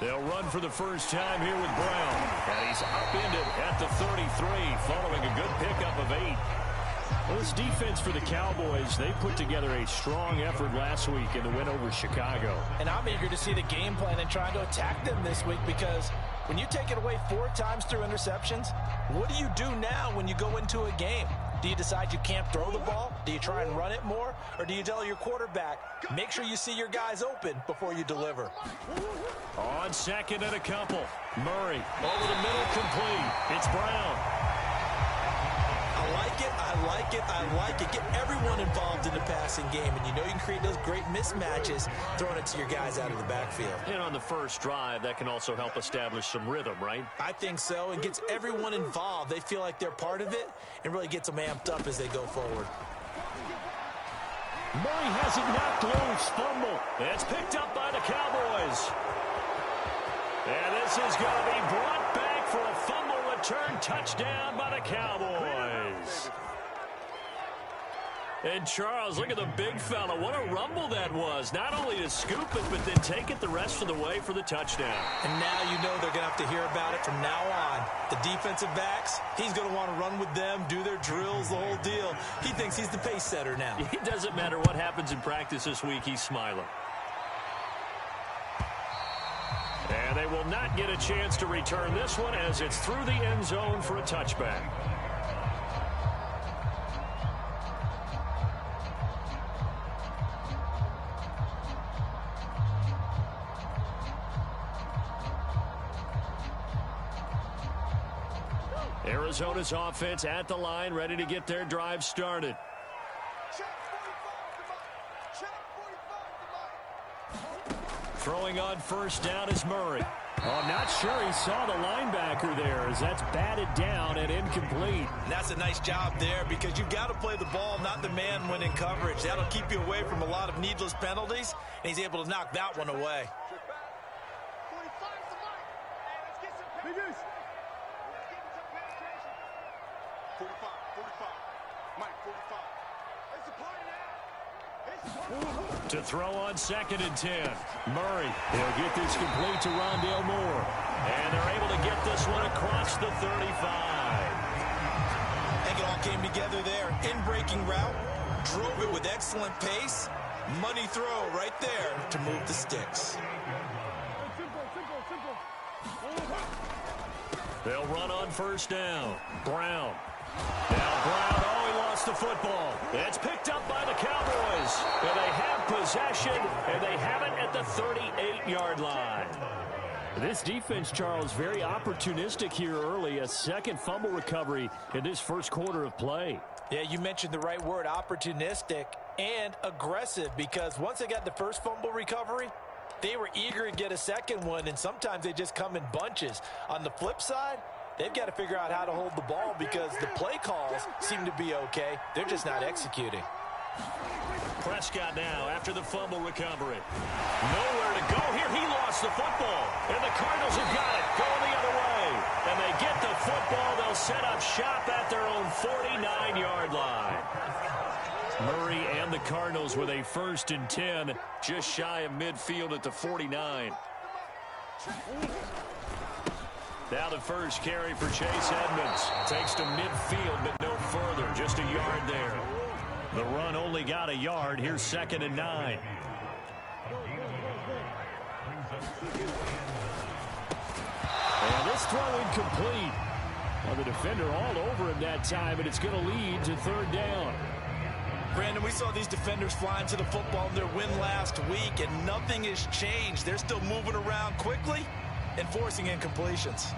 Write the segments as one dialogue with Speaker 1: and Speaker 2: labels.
Speaker 1: They'll run for the first time here with Brown. And he's upended at the 33 following a good pickup of 8. Well, this defense for the Cowboys, they put together a strong effort last week in the win over Chicago.
Speaker 2: And I'm eager to see the game plan and trying to attack them this week, because when you take it away 4 times through interceptions, what do you do now when you go into a game? Do you decide you can't throw the ball? Do you try and run it more? Or do you tell your quarterback, make sure you see your guys open before you deliver?
Speaker 1: On second and a couple. Murray over the middle, complete. It's Brown.
Speaker 2: I like it, I like it, I like it. Get everyone involved in the passing game, and you know you can create those great mismatches throwing it to your guys out of the backfield.
Speaker 1: And on the first drive, that can also help establish some rhythm, right?
Speaker 2: I think so. It gets everyone involved. They feel like they're part of it and really gets them amped up as they go forward.
Speaker 1: Murray has it knocked loose. Fumble. It's picked up by the Cowboys. And this is going to be brought back for a fumble return touchdown by the Cowboys. And Charles, look at the big fella. What a rumble that was. Not only to scoop it, but then take it the rest of the way for the touchdown.
Speaker 2: And now you know they're going to have to hear about it from now on. The defensive backs, he's going to want to run with them, do their drills, the whole deal. He thinks he's the pace setter now.
Speaker 1: It doesn't matter what happens in practice this week, he's smiling. And they will not get a chance to return this one as it's through the end zone for a touchback. Arizona's offense at the line, ready to get their drive started. Throwing on first down is Murray. Oh, I'm not sure he saw the linebacker there, as that's batted down and incomplete.
Speaker 2: And that's a nice job there, because you've got to play the ball, not the man when in coverage. That'll keep you away from a lot of needless penalties, and he's able to knock that one away.
Speaker 1: To throw on second and 10. Murray, he'll get this complete to Rondale Moore. And they're able to get this one across the 35.
Speaker 2: I think it all came together there. In-breaking route, drove it with excellent pace. Money throw right there to move the sticks.
Speaker 1: They'll run on first down. Brown. Now Brown, oh, he lost the football. It's picked up by the Cowboys. And they have possession, and they have it at the 38-yard line. This defense, Charles, very opportunistic here early. A second fumble recovery in this first quarter of play.
Speaker 2: Yeah, you mentioned the right word, opportunistic and aggressive, because once they got the first fumble recovery, they were eager to get a second one, and sometimes they just come in bunches. On the flip side, they've got to figure out how to hold the ball, because the play calls seem to be okay. They're just not executing.
Speaker 1: Prescott now after the fumble recovery. Nowhere to go here. He lost the football. And the Cardinals have got it. Going the other way. And they get the football. They'll set up shop at their own 49-yard line. Murray and the Cardinals with a 1st and 10. Just shy of midfield at the 49. Now the first carry for Chase Edmonds. Takes to midfield, but no further. Just a yard there. The run only got a yard. Here's 2nd and 9. And this throw incomplete. Well, the defender all over him that time, and it's going to lead to 3rd down.
Speaker 2: Brandon, we saw these defenders flying to the football in their win last week, and nothing has changed. They're still moving around quickly and forcing incompletions.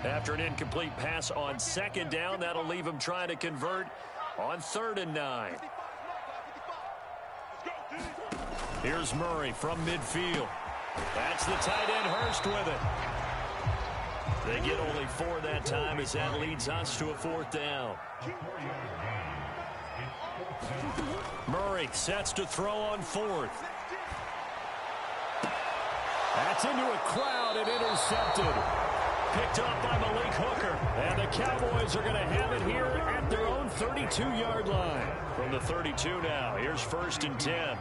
Speaker 1: After an incomplete pass on 2nd down, that'll leave him trying to convert on 3rd and 9. Here's Murray from midfield. That's the tight end Hurst with it. They get only 4 that time as that leads us to a 4th down. Murray sets to throw on 4th. That's into a crowd and intercepted. Picked up by Malik Hooker. And the Cowboys are going to have it here at their own 32-yard line. From the 32 now, here's 1st and 10.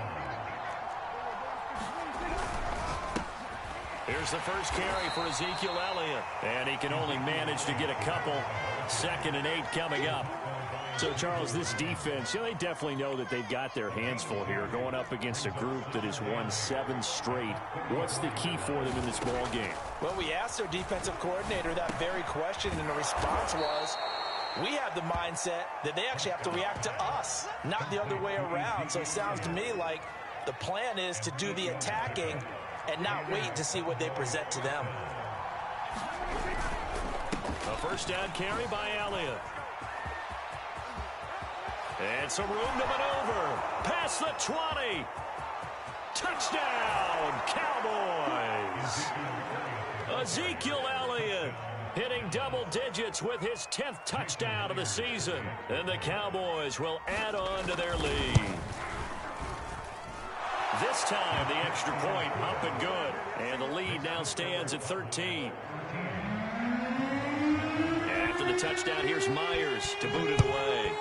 Speaker 1: Here's There's the first carry for Ezekiel Elliott. And he can only manage to get a couple. 2nd and 8 coming up.
Speaker 3: So, Charles, this defense, they definitely know that they've got their hands full here going up against a group that has won 7 straight. What's the key for them in this ball game?
Speaker 2: Well, we asked their defensive coordinator that very question, and the response was, we have the mindset that they actually have to react to us, not the other way around. So it sounds to me like the plan is to do the attacking and not wait to see what they present to them.
Speaker 1: A first down carry by Elliott. And some room to maneuver. Past the 20. Touchdown, Cowboys. Ezekiel Elliott hitting double digits with his 10th touchdown of the season. And the Cowboys will add on to their lead. This time, the extra point up and good. And the lead now stands at 13. After the touchdown, here's Myers to boot it away.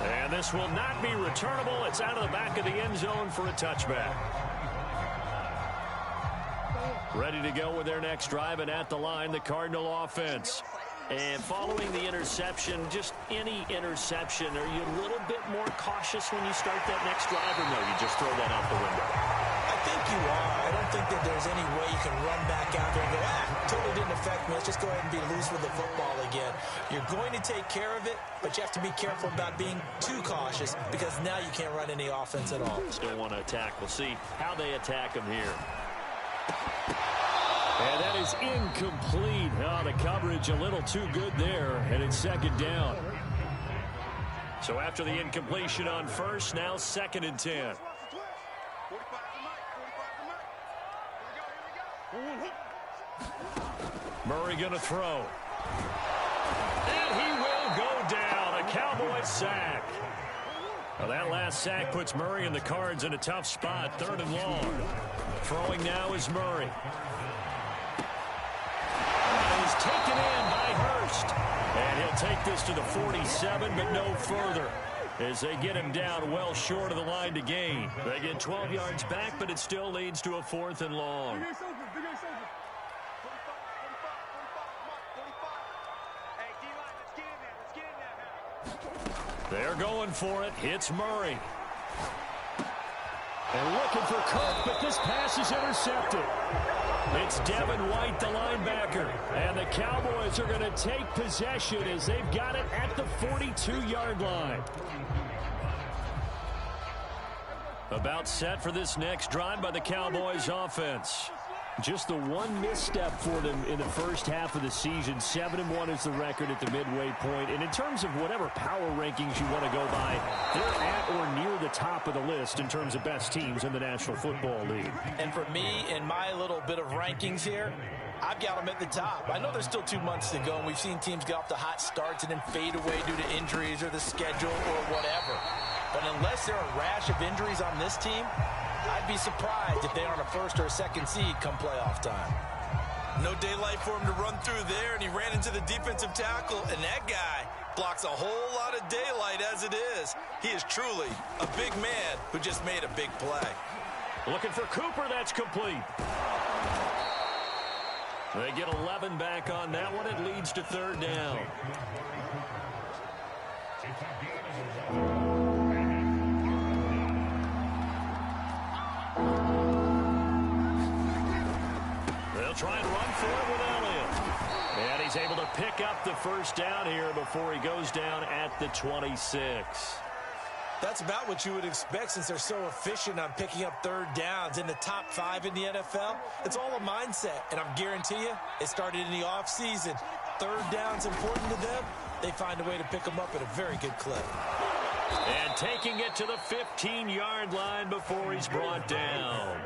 Speaker 1: And this will not be returnable. It's out of the back of the end zone for a touchback. Ready to go with their next drive, and at the line, the Cardinal offense. And following the interception, just any interception, are you a little bit more cautious when you start that next drive, or no, you just throw that out the window?
Speaker 2: I think you are. I don't think that there's any way you can run back out there and go, totally didn't affect me. Let's just go ahead and be loose with the football again. You're going to take care of it, but you have to be careful about being too cautious because now you can't run any offense at all.
Speaker 1: Still want to attack. We'll see how they attack them here.
Speaker 3: And that is incomplete. Oh, the coverage a little too good there, and it's 2nd down.
Speaker 1: So after the incompletion on first, now 2nd and 10. Murray going to throw. And he will go down. A Cowboys sack. Well, that last sack puts Murray and the Cards in a tough spot. 3rd and long. Throwing now is Murray. He's taken in by Hurst. And he'll take this to the 47, but no further, as they get him down well short of the line to gain. They get 12 yards back, but it still leads to a 4th and long. They're going for it. It's Murray.
Speaker 3: And looking for Cook, but this pass is intercepted.
Speaker 1: It's Devin White, the linebacker.
Speaker 3: And the Cowboys are going to take possession as they've got it at the 42-yard line.
Speaker 1: About set for this next drive by the Cowboys offense.
Speaker 3: Just the one misstep for them in the first half of the season. 7-1 is the record at the midway point. And in terms of whatever power rankings you want to go by, they're at or near the top of the list in terms of best teams in the National Football League.
Speaker 2: And for me, in my little bit of rankings here, I've got them at the top. I know there's still 2 months to go, and we've seen teams get off to hot starts and then fade away due to injuries or the schedule or whatever. But unless there are a rash of injuries on this team, I'd be surprised if they aren't a 1st or a 2nd seed come playoff time.
Speaker 4: No daylight for him to run through there, and he ran into the defensive tackle, and that guy blocks a whole lot of daylight as it is. He is truly a big man who just made a big play.
Speaker 1: Looking for Cooper, that's complete. They get 11 back on that one. It leads to 3rd down. They'll try and run for it with Elliott. And he's able to pick up the first down here before he goes down at the 26.
Speaker 2: That's about what you would expect since they're so efficient on picking up 3rd downs in the top 5 in the NFL. It's all a mindset, and I guarantee you it started in the offseason. 3rd down's important to them. They find a way to pick them up at a very good clip.
Speaker 1: And taking it to the 15-yard line before he's brought down.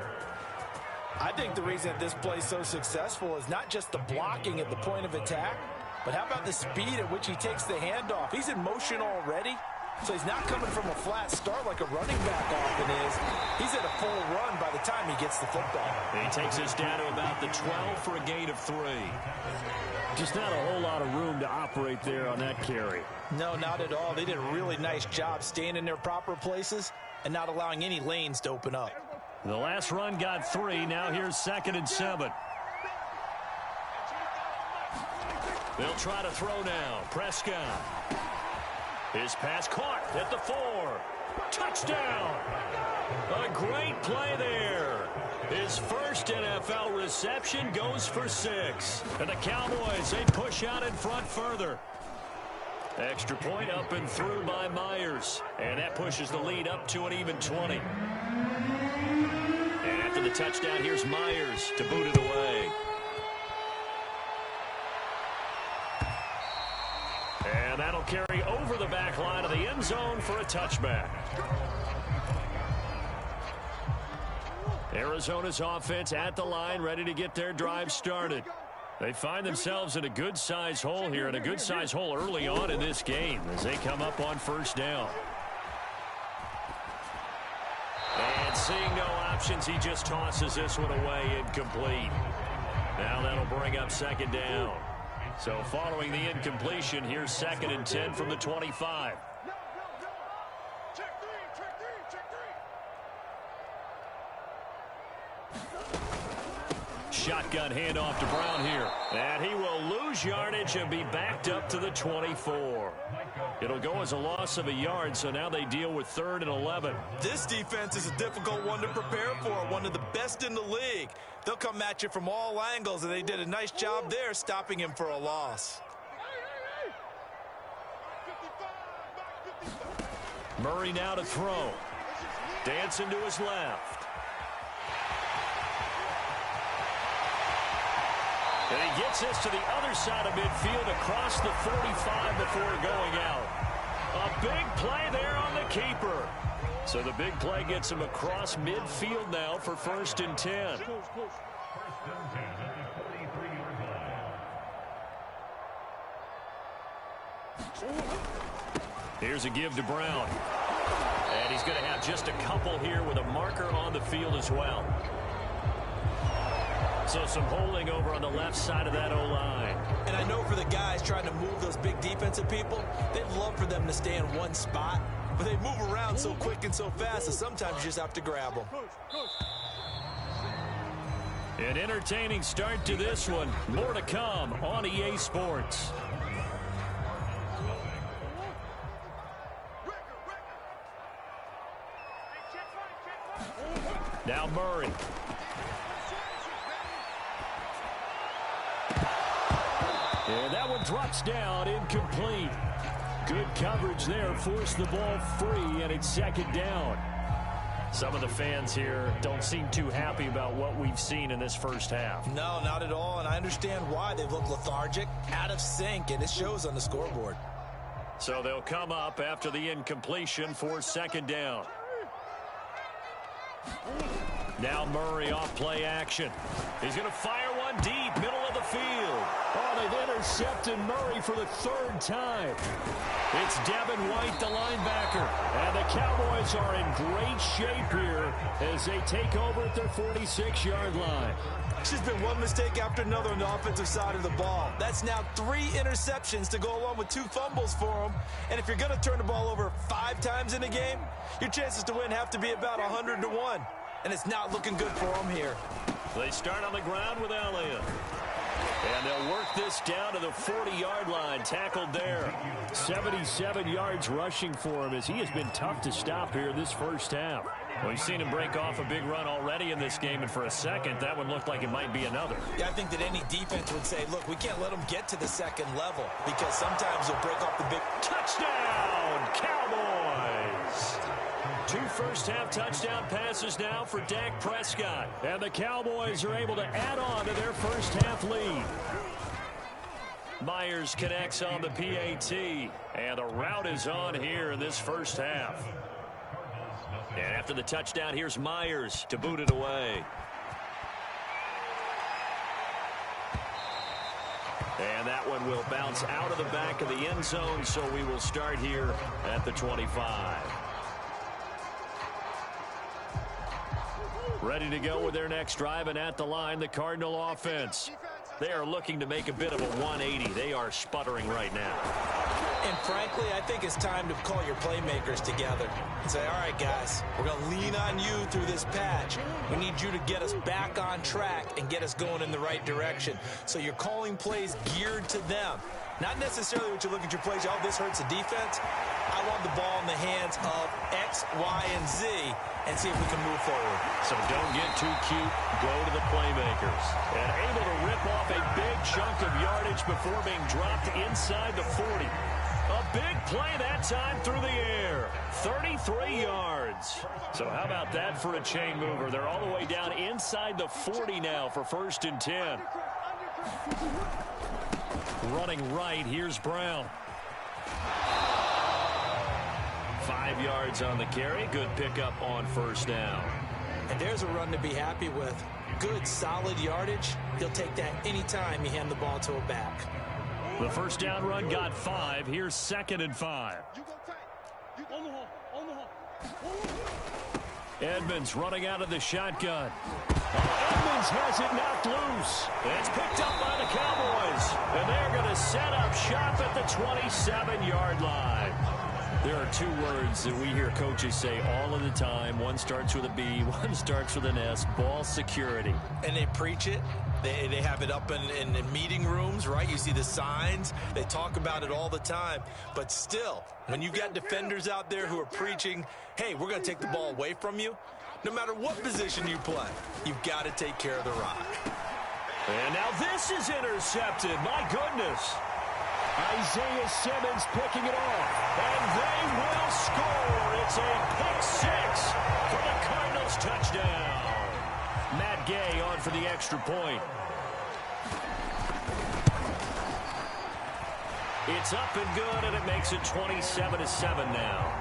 Speaker 2: I think the reason that this play is so successful is not just the blocking at the point of attack, but how about the speed at which he takes the handoff? He's in motion already, so he's not coming from a flat start like a running back often is. He's at a full run by the time he gets the football.
Speaker 1: He takes us down to about the 12 for a gain of 3.
Speaker 3: Just not a whole lot of room to operate there on that carry.
Speaker 2: No, not at all. They did a really nice job staying in their proper places and not allowing any lanes to open up.
Speaker 3: The last run got 3. Now here's 2nd and 7. They'll try to throw now. Prescott. His pass caught at the 4. Touchdown. A great play there. His first NFL reception goes for 6. And the Cowboys, they push out in front further. Extra point up and through by Myers. And that pushes the lead up to an even 20. And after the touchdown, here's Myers to boot it away. And that'll carry over the back line of the end zone for a touchback. Arizona's offense at the line, ready to get their drive started. They find themselves in a good-sized hole here, and a good-sized hole early on in this game as they come up on first down. And seeing no options, he just tosses this one away incomplete. Now that'll bring up 2nd down. So following the incompletion, here's 2nd and 10 from the 25. Shotgun handoff to Brown here. And he will lose yardage and be backed up to the 24. It'll go as a loss of a yard, so now they deal with 3rd and 11.
Speaker 4: This defense is a difficult one to prepare for, one of the best in the league. They'll come at you from all angles, and they did a nice job there stopping him for a loss.
Speaker 3: Murray now to throw. Dancing to his left. And he gets this to the other side of midfield across the 45 before going out. A big play there on the keeper. So the big play gets him across midfield now for 1st and 10. Here's a give to Brown. And he's going to have just a couple here with a marker on the field as well. So some holding over on the left side of that O-line.
Speaker 2: And I know for the guys trying to move those big defensive people, they'd love for them to stay in one spot. But they move around so quick and so fast that sometimes you just have to grab them.
Speaker 3: An entertaining start to this one. More to come on EA Sports. Now Murray. And that one drops down, incomplete. Good coverage there, forced the ball free, and it's 2nd down. Some of the fans here don't seem too happy about what we've seen in this first half.
Speaker 2: No, not at all, and I understand why. They've looked lethargic, out of sync, and it shows on the scoreboard.
Speaker 3: So they'll come up after the incompletion for 2nd down. Now Murray off play action. He's going to fire one deep, middle of the field. Oh, they've intercepted Murray for the 3rd time. It's Devin White, the linebacker. And the Cowboys are in great shape here as they take over at their 46-yard line.
Speaker 2: It's just been one mistake after another on the offensive side of the ball. That's now 3 interceptions to go along with 2 fumbles for them. And if you're going to turn the ball over 5 times in a game, your chances to win have to be about 100 to 1. And it's not looking good for them here.
Speaker 3: They start on the ground with Elliott. And they'll work this down to the 40-yard line, tackled there. 77 yards rushing for him as he has been tough to stop here this first half. We've seen him break off a big run already in this game, and for a second, that one looked like it might be another.
Speaker 2: Yeah, I think that any defense would say, look, we can't let them get to the 2nd level because sometimes they'll break off the big
Speaker 3: touchdown, Cowboys. 2 first-half touchdown passes now for Dak Prescott. And the Cowboys are able to add on to their first-half lead. Myers connects on the PAT. And the route is on here in this first half. And after the touchdown, here's Myers to boot it away. And that one will bounce out of the back of the end zone, so we will start here at the 25. Ready to go with their next drive, and at the line, the Cardinal offense. They are looking to make a bit of a 180. They are sputtering right now.
Speaker 2: And frankly, I think it's time to call your playmakers together and say, all right, guys, we're going to lean on you through this patch. We need you to get us back on track and get us going in the right direction. So you're calling plays geared to them. Not necessarily what you look at your plays, oh, this hurts the defense. I want the ball in the hands of X, Y, and Z and see if we can move forward.
Speaker 1: So don't get too cute. Go to the playmakers. And able to rip off a big chunk of yardage before being dropped inside the 40. A big play that time through the air. 33 yards. So how about that for a chain mover? They're all the way down inside the 40 now for 1st and 10. Running right, here's Brown. 5 yards on the carry. Good pickup on 1st down.
Speaker 2: And there's a run to be happy with. Good, solid yardage. He'll take that anytime you hand the ball to a back.
Speaker 3: The 1st down run got 5. Here's 2nd and 5. Edmonds running out of the shotgun. Edmonds has it knocked loose. It's picked up by the Cowboys. And they're going to set up shop at the 27-yard line. There are 2 words that we hear coaches say all of the time. One starts with a B, one starts with an S. Ball security.
Speaker 2: And they preach it. They have it up in meeting rooms, right? You see the signs. They talk about it all the time. But still, when you've got defenders out there who are preaching, hey, we're going to take the ball away from you, no matter what position you play, you've got to take care of the rock.
Speaker 1: And now this is intercepted. My goodness.
Speaker 3: Isaiah Simmons picking it off.
Speaker 1: And they will score. It's a pick 6 for the Cardinals touchdown.
Speaker 3: Matt Gay on for the extra point.
Speaker 1: It's up and good, and it makes it 27-7 now.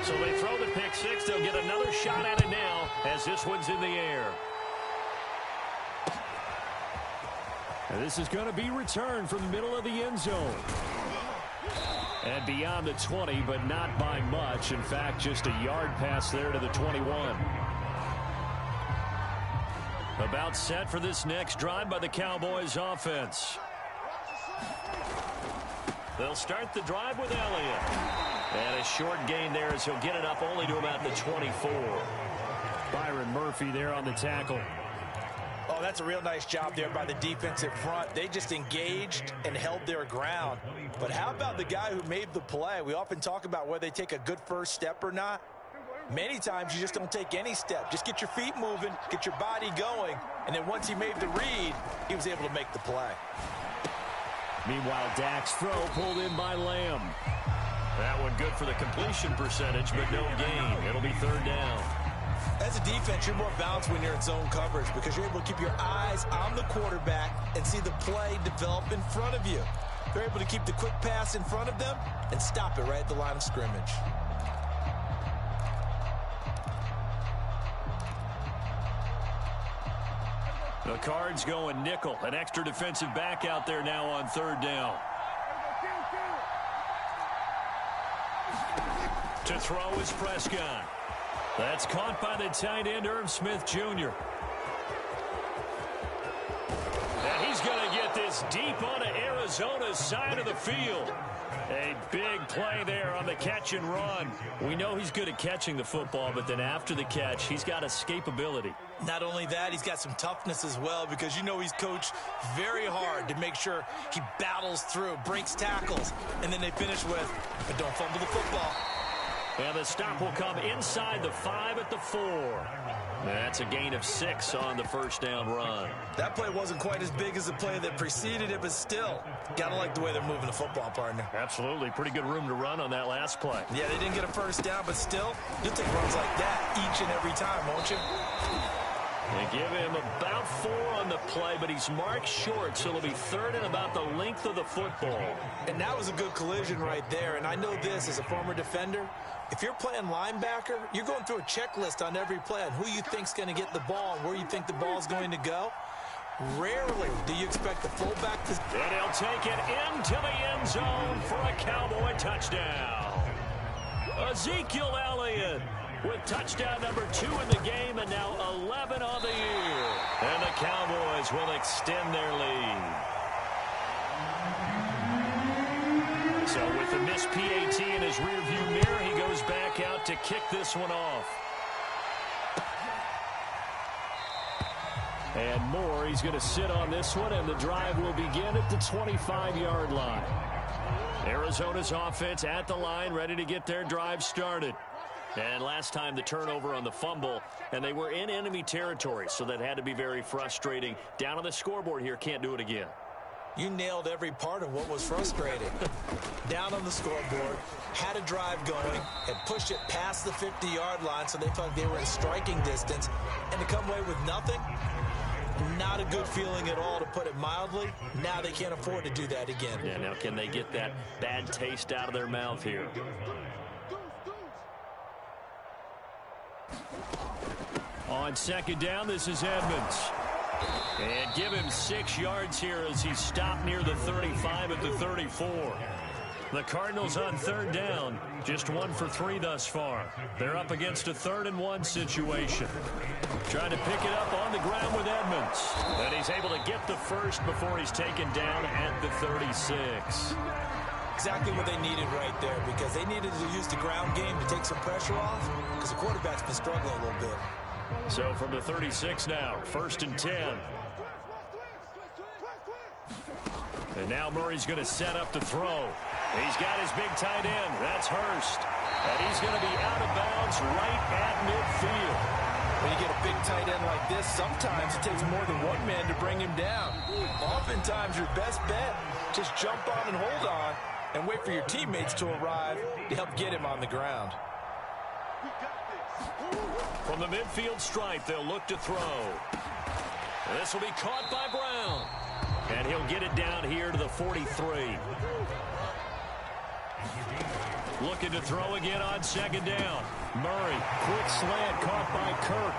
Speaker 1: So they throw the pick 6. They'll get another shot at it now as this one's in the air.
Speaker 3: And this is going to be returned from the middle of the end zone. And beyond the 20, but not by much. In fact, just a yard pass there to the 21. About set for this next drive by the Cowboys offense.
Speaker 1: They'll start the drive with Elliott. And a short gain there as he'll get it up only to about the 24.
Speaker 3: Byron Murphy there on the tackle.
Speaker 2: Oh, that's a real nice job there by the defensive front. They just engaged and held their ground. But how about the guy who made the play? We often talk about whether they take a good first step or not. Many times you just don't take any step. Just get your feet moving, get your body going, and then once he made the read, he was able to make the play.
Speaker 3: Meanwhile, Dak's throw pulled in by Lamb.
Speaker 1: That one good for the completion percentage, but no gain. It'll be 3rd down.
Speaker 2: As a defense, you're more balanced when you're in zone coverage because you're able to keep your eyes on the quarterback and see the play develop in front of you. They're able to keep the quick pass in front of them and stop it right at the line of scrimmage.
Speaker 3: The Cards going nickel. An extra defensive back out there now on 3rd down.
Speaker 1: To throw is Prescott.
Speaker 3: That's caught by the tight end, Irv Smith Jr.
Speaker 1: And he's going to get this deep onto Arizona's side of the field.
Speaker 3: A big play there on the catch and run. We know he's good at catching the football, but then after the catch, he's got escapability.
Speaker 2: Not only that, he's got some toughness as well because you know he's coached very hard to make sure he battles through, breaks tackles, and then they finish with, but don't fumble the football.
Speaker 3: And the stop will come inside the 5 at the 4. That's a gain of 6 on the 1st down run.
Speaker 2: That play wasn't quite as big as the play that preceded it, but still, gotta like the way they're moving the football, partner.
Speaker 3: Absolutely. Pretty good room to run on that last play.
Speaker 2: Yeah, they didn't get a 1st down, but still, you'll take runs like that each and every time, won't you?
Speaker 3: They give him about 4 on the play, but he's marked short, so it'll be 3rd and about the length of the football.
Speaker 2: And that was a good collision right there, and I know this as a former defender. If you're playing linebacker, you're going through a checklist on every play on who you think's going to get the ball and where you think the ball's going to go. Rarely do you expect the fullback to...
Speaker 1: And he'll take it into the end zone for a Cowboy touchdown. Ezekiel Elliott with touchdown number 2 in the game and now 11 on the year. And the Cowboys will extend their lead. So with the missed PAT in his rearview mirror, he goes back out to kick this one off.
Speaker 3: And Moore, he's going to sit on this one, and the drive will begin at the 25-yard line. Arizona's offense at the line, ready to get their drive started. And last time the turnover on the fumble, and they were in enemy territory, so that had to be very frustrating. Down on the scoreboard here, can't do it again.
Speaker 2: You nailed every part of what was frustrating. Down on the scoreboard, had a drive going, had pushed it past the 50-yard line so they felt like they were in striking distance, and to come away with nothing, not a good feeling at all, to put it mildly. Now they can't afford to do that again.
Speaker 3: Yeah, now can they get that bad taste out of their mouth here? On second down, this is Edmonds. And give him 6 yards here as he's stopped near the 35 at the 34. The Cardinals on third down, just 1 for 3 thus far. They're up against a 3rd-and-1 situation. Trying to pick it up on the ground with Edmonds. And he's able to get the first before he's taken down at the 36.
Speaker 2: Exactly what they needed right there, because they needed to use the ground game to take some pressure off, because the quarterback's been struggling a little bit.
Speaker 3: So from the 36 now, 1st and 10. And now Murray's going to set up to throw. He's got his big tight end. That's Hurst. And he's going to be out of bounds right at midfield.
Speaker 2: When you get a big tight end like this, sometimes it takes more than one man to bring him down. Oftentimes, your best bet, just jump on and hold on and wait for your teammates to arrive to help get him on the ground.
Speaker 1: From the midfield stripe, they'll look to throw. This will be caught by Brown.
Speaker 3: And he'll get it down here to the 43. Looking to throw again on second down. Murray, quick slant caught by Kirk.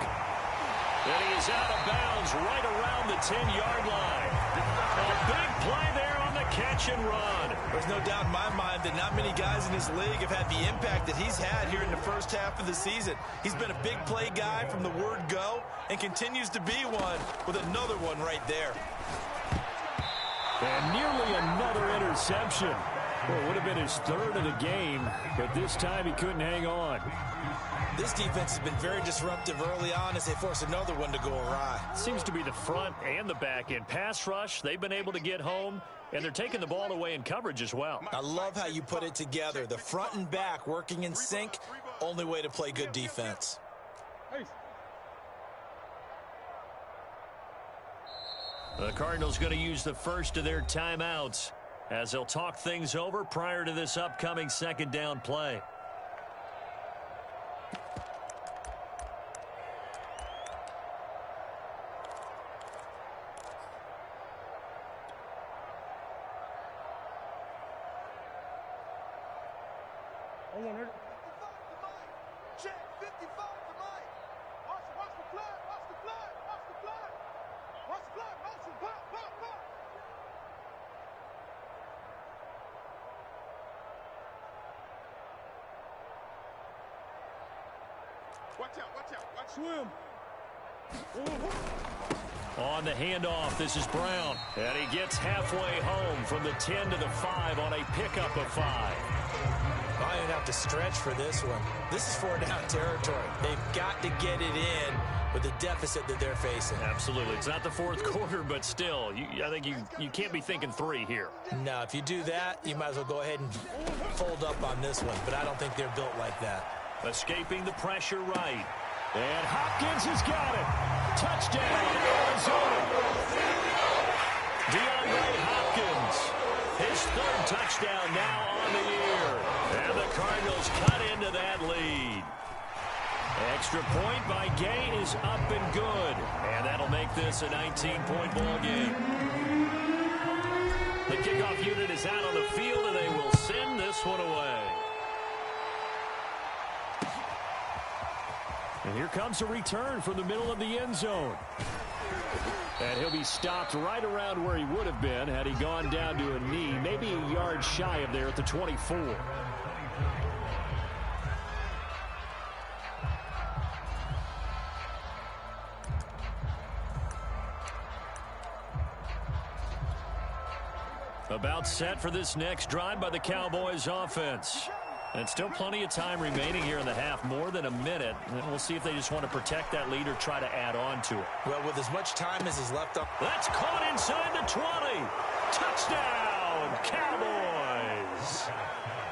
Speaker 1: And he is out of bounds right around the 10-yard line. A big play there on the catch and run.
Speaker 2: There's no doubt in my mind that not many guys in this league have had the impact that he's had here in the first half of the season. He's been a big play guy from the word go and continues to be one with another one right there.
Speaker 3: And nearly another interception. Well, it would have been his 3rd of the game, but this time he couldn't hang on.
Speaker 2: This defense has been very disruptive early on as they force another one to go awry.
Speaker 3: Seems to be the front and the back end. Pass rush, they've been able to get home, and they're taking the ball away in coverage as well.
Speaker 2: I love how you put it together. The front and back working in sync, only way to play good defense.
Speaker 3: The Cardinals going to use the first of their timeouts as they'll talk things over prior to this upcoming second down play. On the handoff, this is Brown. And he gets halfway home from the 10 to the 5 on a pickup of 5.
Speaker 2: I didn't have to stretch for this one. This is 4-down territory. They've got to get it in with the deficit that they're facing.
Speaker 3: Absolutely. It's not the 4th quarter, but still, I think you can't be thinking 3 here.
Speaker 2: No, if you do that, you might as well go ahead and fold up on this one. But I don't think they're built like that.
Speaker 3: Escaping the pressure right. And Hopkins has got it. Touchdown, Arizona. DeAndre Hopkins. His 3rd touchdown now on the year. And the Cardinals cut into that lead. Extra point by Gay is up and good. And that'll make this a 19-point ball game. The kickoff unit is out on the field, and they will send this one away. And here comes a return from the middle of the end zone. And he'll be stopped right around where he would have been had he gone down to a knee, maybe a yard shy of there at the 24. About set for this next drive by the Cowboys offense. And still plenty of time remaining here in the half, more than a minute. And we'll see if they just want to protect that lead or try to add on to it.
Speaker 2: Well, with as much time as is left up.
Speaker 3: That's caught inside the 20. Touchdown, Cowboys.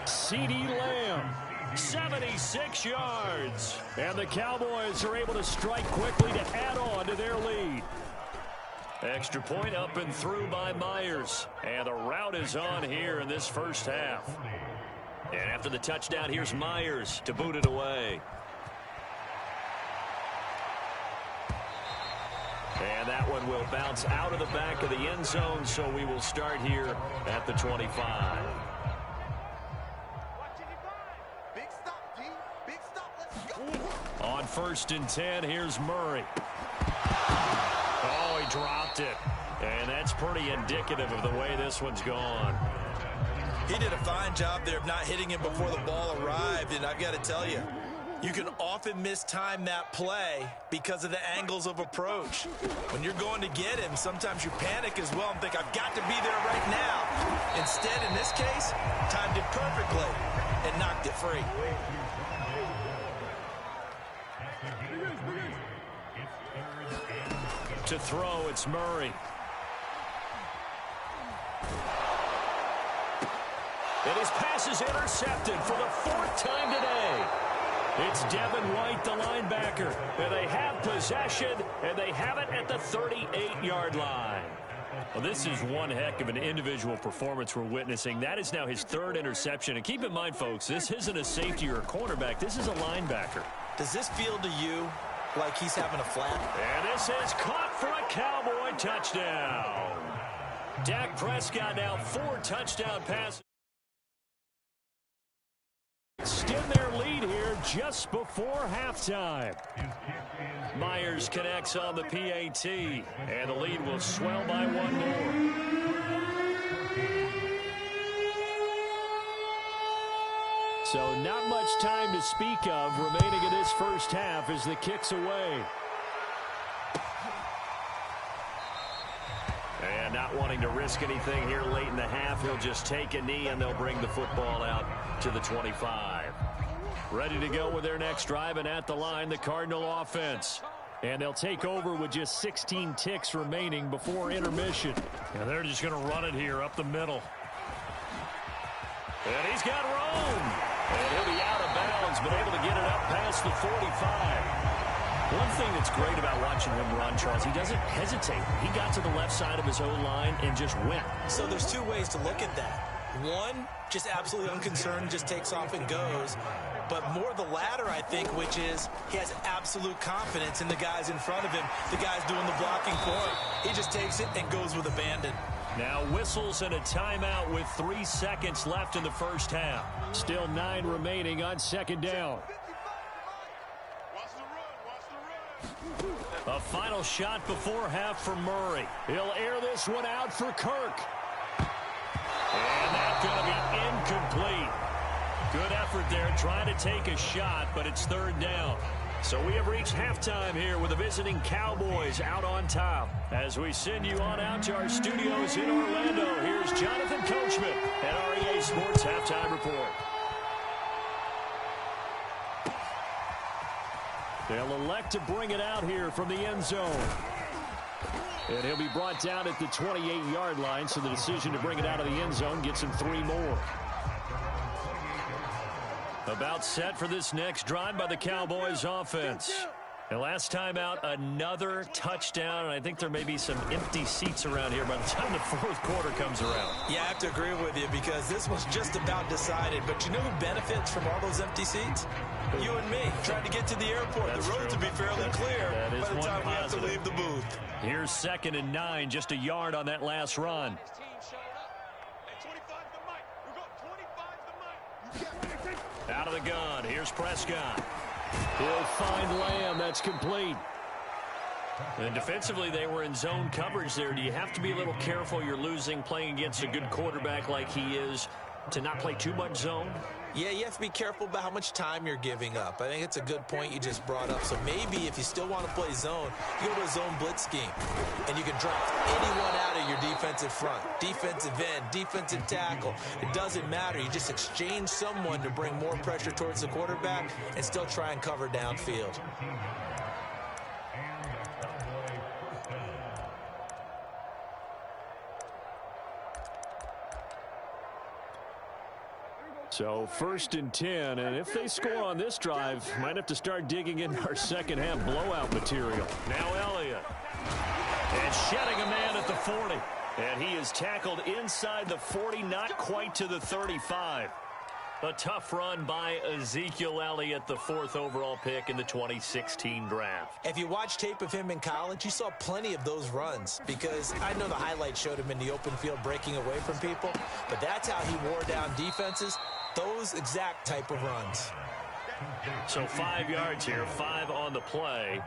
Speaker 3: CeeDee Lamb, 76 yards. And the Cowboys are able to strike quickly to add on to their lead. Extra point up and through by Myers. And the route is on here in this first half. And after the touchdown, here's Myers to boot it away. And that one will bounce out of the back of the end zone, so we will start here at the 25. On 1st and 10, here's Murray. Oh, he dropped it. And that's pretty indicative of the way this one's gone.
Speaker 4: He did a fine job there of not hitting him before the ball arrived, and I've got to tell you, you can often mistime that play because of the angles of approach. When you're going to get him, sometimes you panic as well and think, I've got to be there right now. Instead, in this case, timed it perfectly and knocked it free.
Speaker 3: To throw, it's Murray. And his pass is intercepted for the 4th time today. It's Devin White, the linebacker. And they have possession, and they have it at the 38-yard line. Well, this is one heck of an individual performance we're witnessing. That is now his 3rd interception. And keep in mind, folks, this isn't a safety or a cornerback. This is a linebacker.
Speaker 2: Does this feel to you like he's having a flat?
Speaker 3: And this is caught for a Cowboy touchdown. Dak Prescott now 4 touchdown passes. Extend their lead here just before halftime. Myers connects on the PAT, and the lead will swell by 1 more. So not much time to speak of remaining in this first half as the kick's away. And not wanting to risk anything here late in the half, he'll just take a knee and they'll bring the football out to the 25. Ready to go with their next drive, and at the line, the Cardinal offense. And they'll take over with just 16 ticks remaining before intermission. And they're just going to run it here up the middle. And he's got room. And he'll be out of bounds, but able to get it up past the 45. One thing that's great about watching him run, Charles, he doesn't hesitate. He got to the left side of his O-line and just went.
Speaker 2: So there's 2 ways to look at that. One, just absolutely unconcerned, just takes off and goes. But more the latter, I think, which is he has absolute confidence in the guys in front of him, the guys doing the blocking for him. He just takes it and goes with abandon.
Speaker 3: Now whistles and a timeout with 3 seconds left in the first half. Still 9 remaining on 2nd down. A final shot before half for Murray. He'll air this one out for Kirk. And that's going to be incomplete. Good effort there trying to take a shot, but it's 3rd down. So we have reached halftime here with the visiting Cowboys out on top. As we send you on out to our studios in Orlando, here's Jonathan Coachman at REA Sports Halftime Report. They'll elect to bring it out here from the end zone. And he'll be brought down at the 28-yard line, so the decision to bring it out of the end zone gets him 3 more. About set for this next drive by the Cowboys offense. And last time out, another touchdown, and I think there may be some empty seats around here by the time the 4th quarter comes around.
Speaker 2: Yeah, I have to agree with you because this was just about decided. But you know who benefits from all those empty seats? You and me, trying to get to the airport.
Speaker 3: That's
Speaker 2: the roads
Speaker 3: true.
Speaker 2: will be fairly clear
Speaker 3: That
Speaker 2: by the time we have to leave the booth.
Speaker 3: Here's 2nd and 9, just a yard on that last run. Out of the gun, here's Prescott. He'll find Lamb, that's complete. And defensively, they were in zone coverage there. Do you have to be a little careful? You're losing, playing against a good quarterback like he is, to not play too much zone?
Speaker 2: Yeah, you have to be careful about how much time you're giving up. I think it's a good point you just brought up. So maybe if you still want to play zone, you go to a zone blitz scheme. And you can draft anyone out of your defensive front. Defensive end, defensive tackle. It doesn't matter. You just exchange someone to bring more pressure towards the quarterback and still try and cover downfield.
Speaker 3: So 1st and 10, and if they score on this drive, might have to start digging in our second half blowout material.
Speaker 1: Now Elliott. And shedding a man at the 40. And he is tackled inside the 40, not quite to the 35. A tough run by Ezekiel Elliott, the 4th overall pick in the 2016 draft.
Speaker 2: If you watch tape of him in college, you saw plenty of those runs because I know the highlights showed him in the open field breaking away from people, but that's how he wore down defenses, those exact type of runs.
Speaker 1: So 5 yards here, 5 on the play,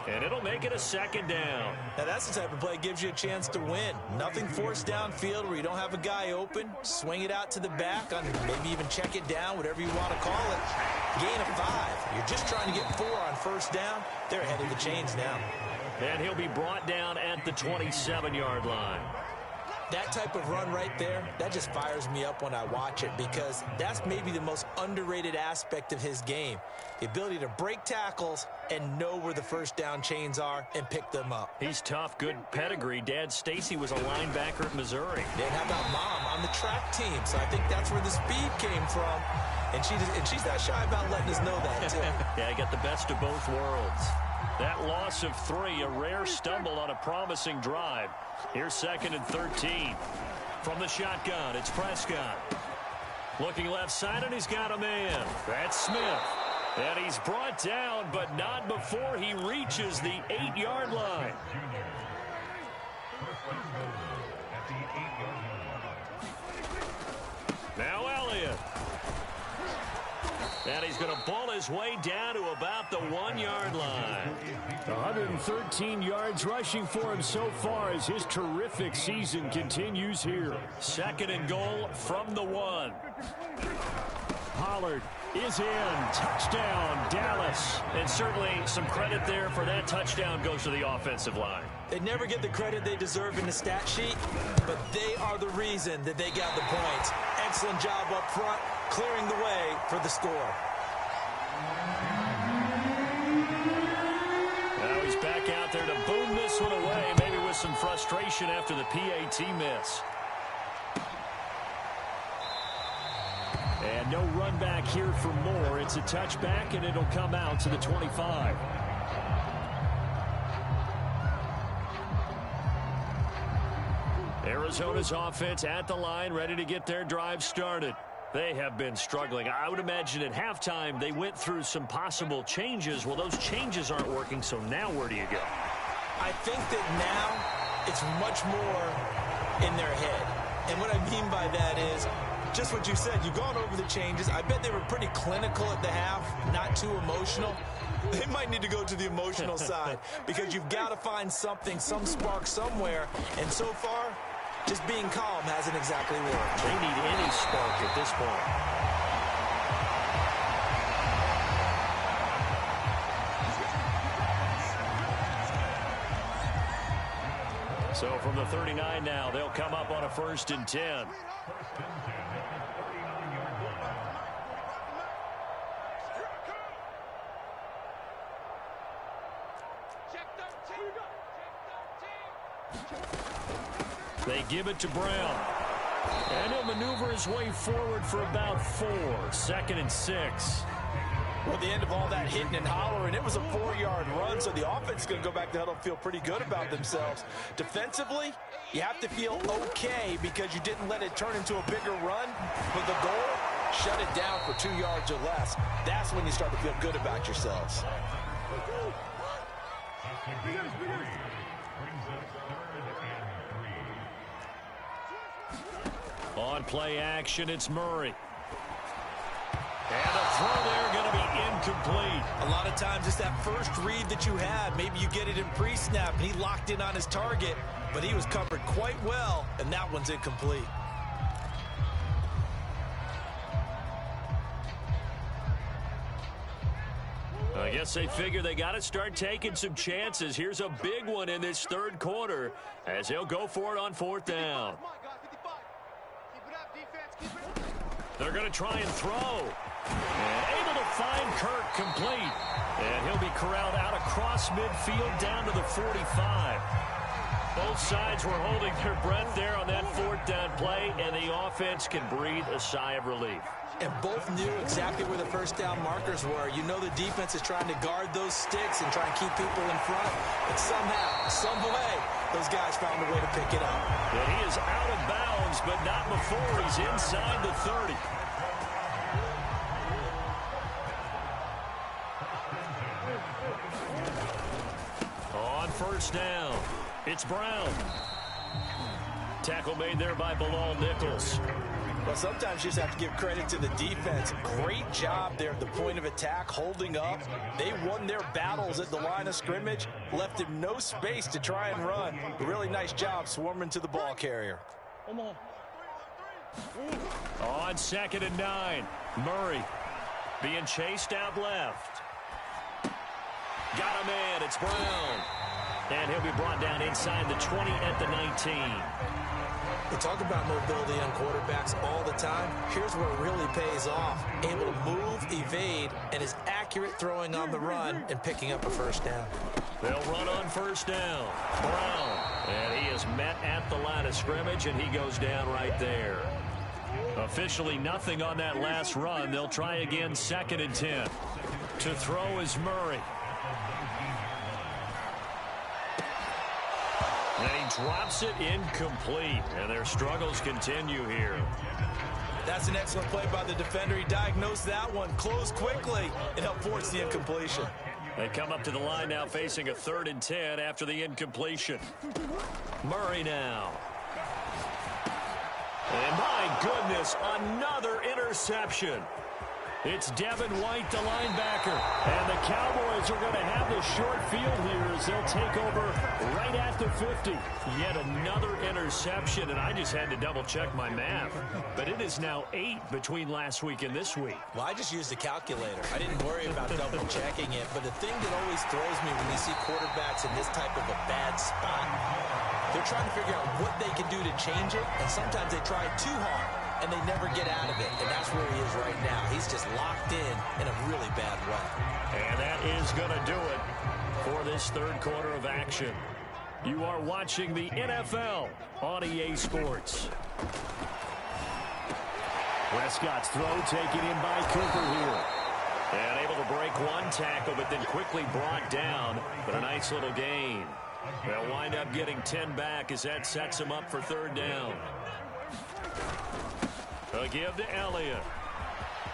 Speaker 1: and it'll make it a 2nd down.
Speaker 2: Now that's the type of play that gives you a chance to win. Nothing forced downfield where you don't have a guy open. Swing it out to the back, on maybe even check it down, whatever you want to call it. Gain of 5. You're just trying to get 4 on 1st down. They're ahead of the chains now.
Speaker 1: And he'll be brought down at the 27-yard line.
Speaker 2: That type of run right there, that just fires me up when I watch it because that's maybe the most underrated aspect of his game. The ability to break tackles and know where the 1st down chains are and pick them up.
Speaker 1: He's tough, good pedigree. Dad Stacy was a linebacker at Missouri.
Speaker 2: Then how about Mom on the track team? So I think that's where the speed came from. And she's not shy about letting us know that, too.
Speaker 1: Yeah, I got the best of both worlds. That loss of 3, a rare stumble on a promising drive. Here's 2nd and 13. From the shotgun, it's Prescott. Looking left side, and he's got a man. That's Smith. And he's brought down, but not before he reaches the 8-yard line. Now Elliott. And he's going to ball his way down to about the 1-yard line.
Speaker 3: 113 yards rushing for him so far as his terrific season continues here.
Speaker 1: 2nd and goal from the 1.
Speaker 3: Pollard is in. Touchdown, Dallas.
Speaker 1: And certainly some credit there for that touchdown goes to the offensive line.
Speaker 2: They never get the credit they deserve in the stat sheet, but they are the reason that they got the points. Excellent job up front, clearing the way for the score.
Speaker 1: Now he's back out there to boom this one away, maybe with some frustration after the PAT miss.
Speaker 3: And no run back here for more. It's a touchback, and it'll come out to the 25.
Speaker 1: Arizona's offense at the line, ready to get their drive started. They have been struggling. I would imagine at halftime they went through some possible changes. Well, those changes aren't working, so now where do you go?
Speaker 2: I think that now it's much more in their head. And what I mean by that is just what you said. You've gone over the changes. I bet they were pretty clinical at the half, not too emotional. They might need to go to the emotional side because you've got to find something, some spark somewhere. And so far, just being calm hasn't exactly worked.
Speaker 1: They need any spark at this point. So from the 39 now, they'll come up on a 1st and 10. They give it to Brown. And he'll maneuver his way forward for about 4. 2nd and 6.
Speaker 2: Well, at the end of all that hitting and hollering, it was a 4-yard run, so the offense is going to go back to the huddle and feel pretty good about themselves. Defensively, you have to feel okay because you didn't let it turn into a bigger run. But the goal, shut it down for 2 yards or less. That's when you start to feel good about yourselves.
Speaker 1: On play action, it's Murray. And a throw there going to be incomplete.
Speaker 2: A lot of times it's that first read that you had. Maybe you get it in pre-snap, and he locked in on his target, but he was covered quite well, and that one's incomplete.
Speaker 1: I guess they figure they got to start taking some chances. Here's a big one in this third quarter as he'll go for it on fourth down. They're going to try and throw. And able to find Kirk complete. And he'll be corralled out across midfield down to the 45. Both sides were holding their breath there on that fourth down play, and the offense can breathe a sigh of relief.
Speaker 2: And both knew exactly where the first down markers were. You know the defense is trying to guard those sticks and try and keep people in front. But somehow, some way, those guys found a way to pick it up.
Speaker 1: And he is out of bounds, but not before he's inside the 30. On first down, it's Brown. Tackle made there by Bilal Nichols.
Speaker 2: Well, sometimes you just have to give credit to the defense. Great job there at the point of attack, holding up. They won their battles at the line of scrimmage, left him no space to try and run. A really nice job swarming to the ball carrier.
Speaker 1: On 2nd and 9, Murray being chased out left. Got a man, it's Brown. And he'll be brought down inside the 20 at the 19.
Speaker 2: We talk about mobility on quarterbacks all the time. Here's where it really pays off. Able to move, evade, and is accurate throwing on the run and picking up a first down.
Speaker 1: They'll run on first down. Brown. And he is met at the line of scrimmage, and he goes down right there. Officially nothing on that last run. They'll try again 2nd and 10. To throw is Murray. And he drops it incomplete, and their struggles continue here.
Speaker 2: That's an excellent play by the defender. He diagnosed that one, closed quickly, and helped force the incompletion.
Speaker 1: They come up to the line now facing a 3rd and 10 after the incompletion. Murray now. And my goodness, another interception. It's Devin White, the linebacker. And the Cowboys are going to have the short field here as they'll take over right at the 50. Yet another interception, and I just had to double-check my math. But it is now 8 between last week and this week.
Speaker 2: Well, I just used a calculator. I didn't worry about double-checking it. But the thing that always throws me when you see quarterbacks in this type of a bad spot, they're trying to figure out what they can do to change it, and sometimes they try too hard. And they never get out of it, and that's where he is right now. He's just locked in a really bad way.
Speaker 1: And that is going to do it for this third quarter of action. You are watching the NFL on EA Sports. Prescott's throw taken in by Cooper here. And able to break one tackle, but then quickly brought down. But a nice little gain. They'll wind up getting 10 back as that sets them up for 3rd down. A give to Elliott.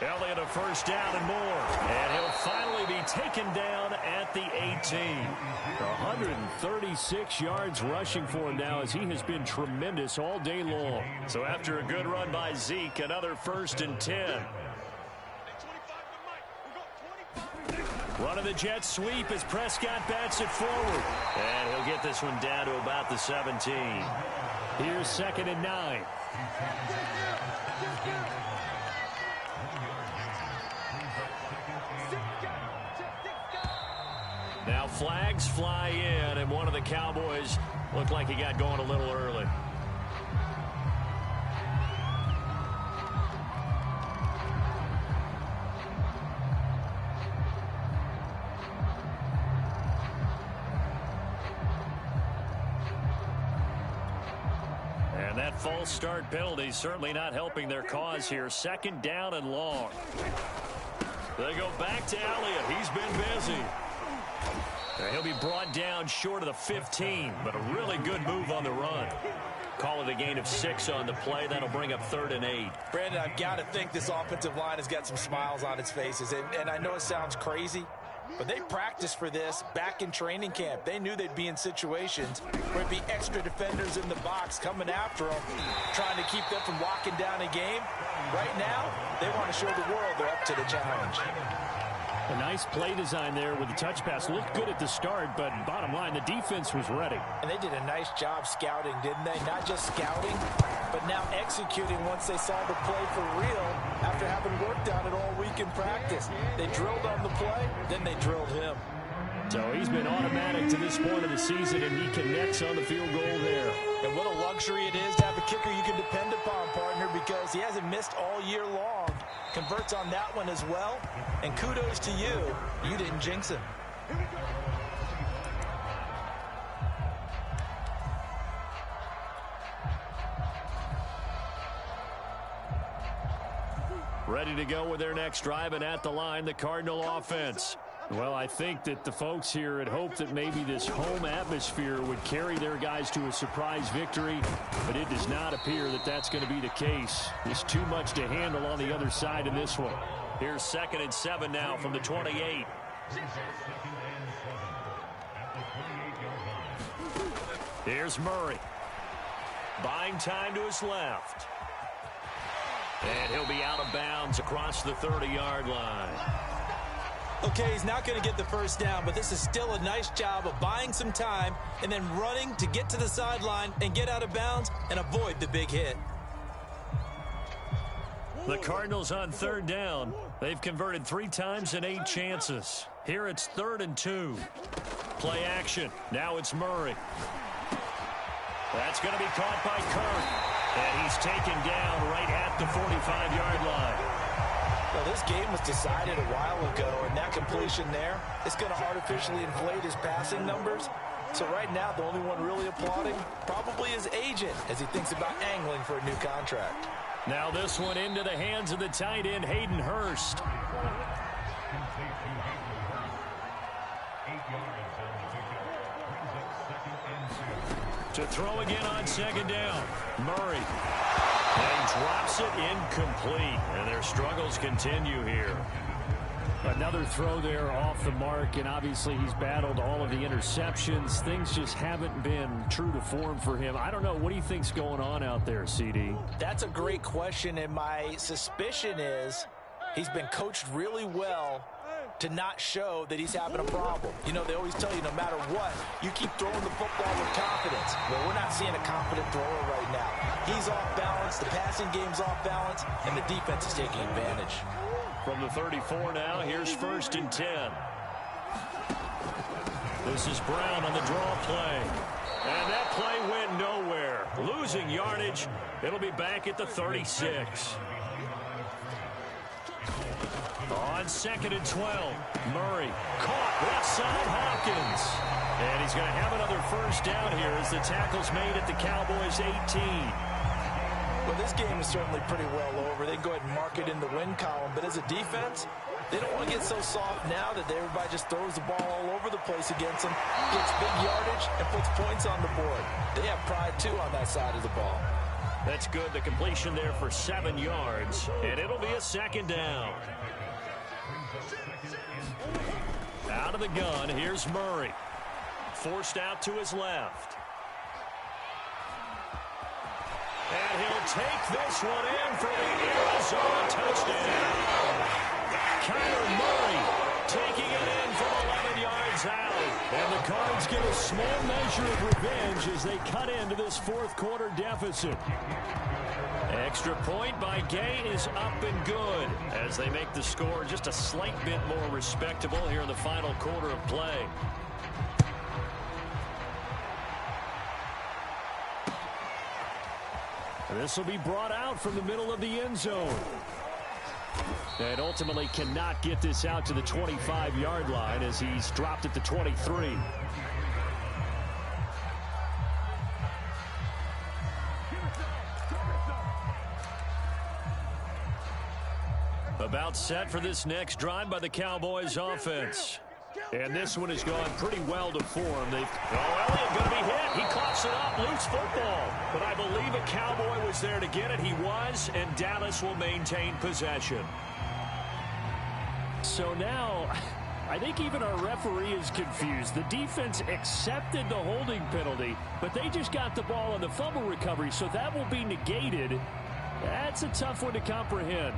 Speaker 1: Elliott a first down and more. And he'll finally be taken down at the 18.
Speaker 3: 136 yards rushing for him now as he has been tremendous all day long.
Speaker 1: So after a good run by Zeke, another 1st and 10. Run of the jet sweep as Prescott bats it forward. And he'll get this one down to about the 17.
Speaker 3: Here's 2nd and 9.
Speaker 1: Now flags fly in, and one of the Cowboys looked like he got going a little early. And that false start penalty certainly not helping their cause here. 2nd down and long. They go back to Elliott. He's been busy. He'll be brought down short of the 15, but a really good move on the run. Call it a gain of 6 on the play. That'll bring up 3rd and 8.
Speaker 2: Brandon, I've got to think this offensive line has got some smiles on its faces. And I know it sounds crazy, but they practiced for this back in training camp. They knew they'd be in situations where it'd be extra defenders in the box coming after them, trying to keep them from locking down a game. Right now, they want to show the world they're up to the challenge.
Speaker 3: A nice play design there with the touch pass. Looked good at the start, but bottom line, the defense was ready.
Speaker 2: And they did a nice job scouting, didn't they? Not just scouting, but now executing once they saw the play for real after having worked on it all week in practice. They drilled on the play, then they drilled him.
Speaker 3: So he's been automatic to this point of the season, and he connects on the field goal there.
Speaker 2: And what a luxury it is to have a kicker you can depend upon, partner, because he hasn't missed all year long. Converts on that one as well. And kudos to you. You didn't jinx him.
Speaker 3: Ready to go with their next drive, and at the line, the Cardinal offense. Well, I think that the folks here had hoped that maybe this home atmosphere would carry their guys to a surprise victory, but it does not appear that that's going to be the case. There's too much to handle on the other side in this one. Here's 2nd and 7 now from the 28. Here's Murray. Buying time to his left. And he'll be out of bounds across the 30-yard line.
Speaker 2: Okay, he's not going to get the first down, but this is still a nice job of buying some time and then running to get to the sideline and get out of bounds and avoid the big hit.
Speaker 3: The Cardinals on 3rd down. They've converted 3 times in 8 chances. Here it's 3rd and 2. Play action. Now it's Murray. That's going to be caught by Kirk. And he's taken down right at the 45-yard line.
Speaker 2: Well, this game was decided a while ago, and that completion there is going to artificially inflate his passing numbers. So right now, the only one really applauding probably his agent as he thinks about angling for a new contract.
Speaker 3: Now this one into the hands of the tight end, Hayden Hurst. To throw again on 2nd down. Murray. And he drops it incomplete. And their struggles continue here. Another throw there off the mark, and obviously he's battled all of the interceptions. Things just haven't been true to form for him. I don't know. What do you think's going on out there, CD?
Speaker 2: That's a great question, and my suspicion is he's been coached really well to not show that he's having a problem. You know, they always tell you no matter what, you keep throwing the football with confidence. Well, we're not seeing a confident thrower right now. He's off balance, the passing game's off balance, and the defense is taking advantage.
Speaker 3: From the 34 now, here's 1st and 10. This is Brown on the draw play. And that play went nowhere. Losing yardage. It'll be back at the 36. On 2nd and 12, Murray caught left side Hopkins. And he's going to have another first down here as the tackle's made at the Cowboys 18.
Speaker 2: Well, this game is certainly pretty well over. They can go ahead and mark it in the win column. But as a defense, they don't want to get so soft now that everybody just throws the ball all over the place against them, gets big yardage, and puts points on the board. They have pride, too, on that side of the ball.
Speaker 3: That's good. The completion there for 7 yards. And it'll be a 2nd down. Out of the gun, here's Murray. Forced out to his left. And he'll take this one in for the Arizona touchdown. Kyler Murray taking it in from 11 yards out. And the Cards get a small measure of revenge as they cut into this 4th quarter deficit. Extra point by Gay is up and good as they make the score just a slight bit more respectable here in the final quarter of play. This will be brought out from the middle of the end zone. And ultimately cannot get this out to the 25-yard line as he's dropped at the 23. About set for this next drive by the Cowboys offense. And this one has gone pretty well to form. Elliott going to be hit. He coughs it up. Loose football. But I believe a Cowboy was there to get it. He was, and Dallas will maintain possession. So now, I think even our referee is confused. The defense accepted the holding penalty, but they just got the ball on the fumble recovery, so that will be negated. That's a tough one to comprehend.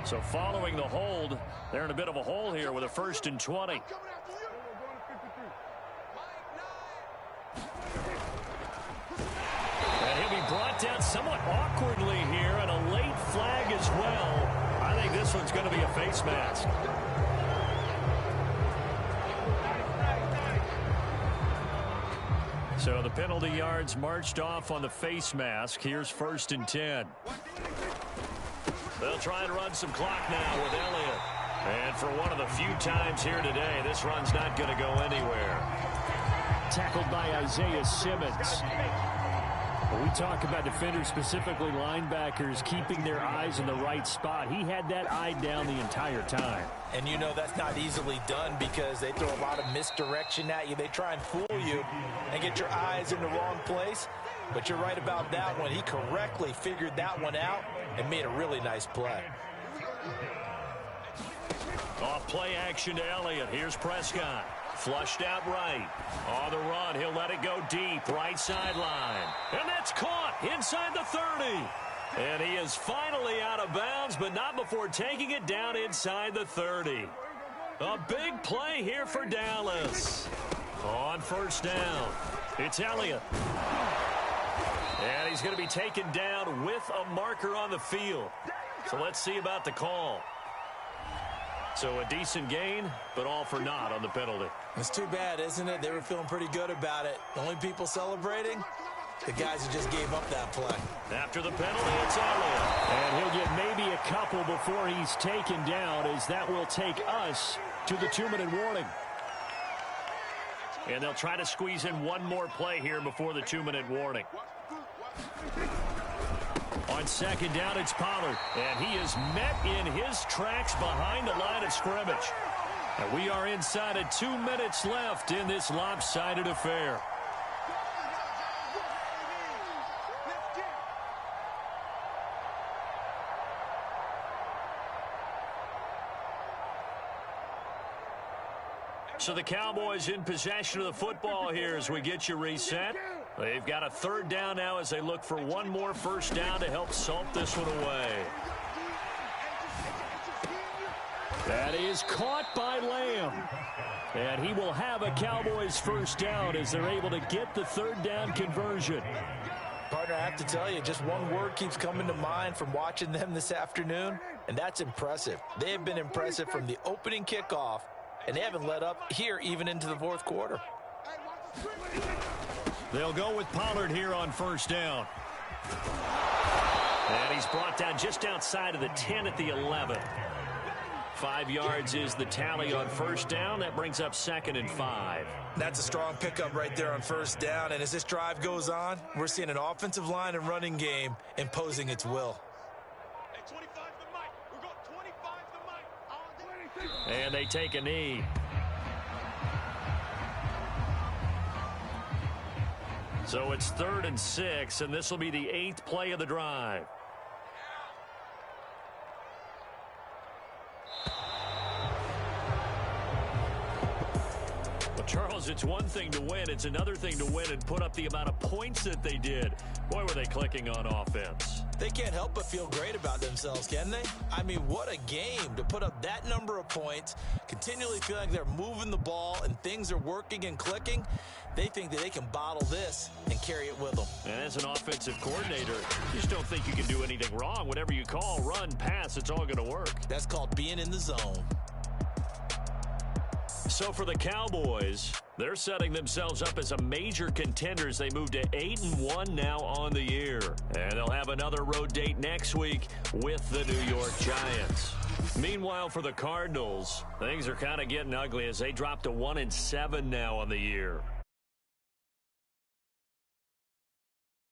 Speaker 3: So following the hold, they're in a bit of a hole here with a 1st and 20. And he'll be brought down somewhat awkwardly here, and a late flag as well. I think this one's going to be a face mask. So the penalty yards marched off on the face mask. Here's 1st and 10. They'll try and run some clock now with Elliott. And for one of the few times here today, this run's not going to go anywhere. Tackled by Isaiah Simmons. When we talk about defenders, specifically linebackers, keeping their eyes in the right spot, he had that eye down the entire time.
Speaker 2: And you know that's not easily done because they throw a lot of misdirection at you. They try and fool you and get your eyes in the wrong place. But you're right about that one. He correctly figured that one out and made a really nice play.
Speaker 1: Off play action to Elliott. Here's Prescott. Flushed out right. On the run, he'll let it go deep. Right sideline. And that's caught inside the 30. And he is finally out of bounds, but not before taking it down inside the 30. A big play here for Dallas. On 1st down, it's Elliott. And he's going to be taken down with a marker on the field. So let's see about the call. So a decent gain, but all for naught on the penalty.
Speaker 2: It's too bad, isn't it? They were feeling pretty good about it. The only people celebrating, the guys who just gave up that play.
Speaker 1: After the penalty, it's Elliott.
Speaker 3: And he'll get maybe a couple before he's taken down, as that will take us to the 2-minute warning.
Speaker 1: And they'll try to squeeze in one more play here before the 2-minute warning. On 2nd down, it's Pollard. And he is met in his tracks behind the line of scrimmage. And we are inside of 2 minutes left in this lopsided affair. So the Cowboys in possession of the football here as we get you reset. They've got a 3rd down now as they look for one more 1st down to help salt this one away.
Speaker 3: That is caught by Lamb. And he will have a Cowboys 1st down as they're able to get the 3rd down conversion.
Speaker 2: Partner, I have to tell you, just one word keeps coming to mind from watching them this afternoon, and that's impressive. They have been impressive from the opening kickoff, and they haven't let up here even into the 4th quarter.
Speaker 1: They'll go with Pollard here on 1st down. And he's brought down just outside of the 10 at the 11. 5 yards is the tally on 1st down. That brings up 2nd and 5.
Speaker 4: That's a strong pickup right there on 1st down. And as this drive goes on, we're seeing an offensive line and running game imposing its will.
Speaker 1: And they take a knee. So it's 3rd and 6, and this will be the 8th play of the drive. Well, Charles, it's one thing to win. It's another thing to win and put up the amount of points that they did. Boy, were they clicking on offense.
Speaker 2: They can't help but feel great about themselves, can they? I mean, what a game to put up that number of points, continually feel like they're moving the ball and things are working and clicking. They think that they can bottle this and carry it with them.
Speaker 1: And as an offensive coordinator, you just don't think you can do anything wrong. Whatever you call, run, pass, it's all going to work.
Speaker 2: That's called being in the zone.
Speaker 1: So for the Cowboys, they're setting themselves up as a major contender as they move to 8-1 now on the year. And they'll have another road date next week with the New York Giants. Meanwhile, for the Cardinals, things are kind of getting ugly as they drop to 1-7 now on the year.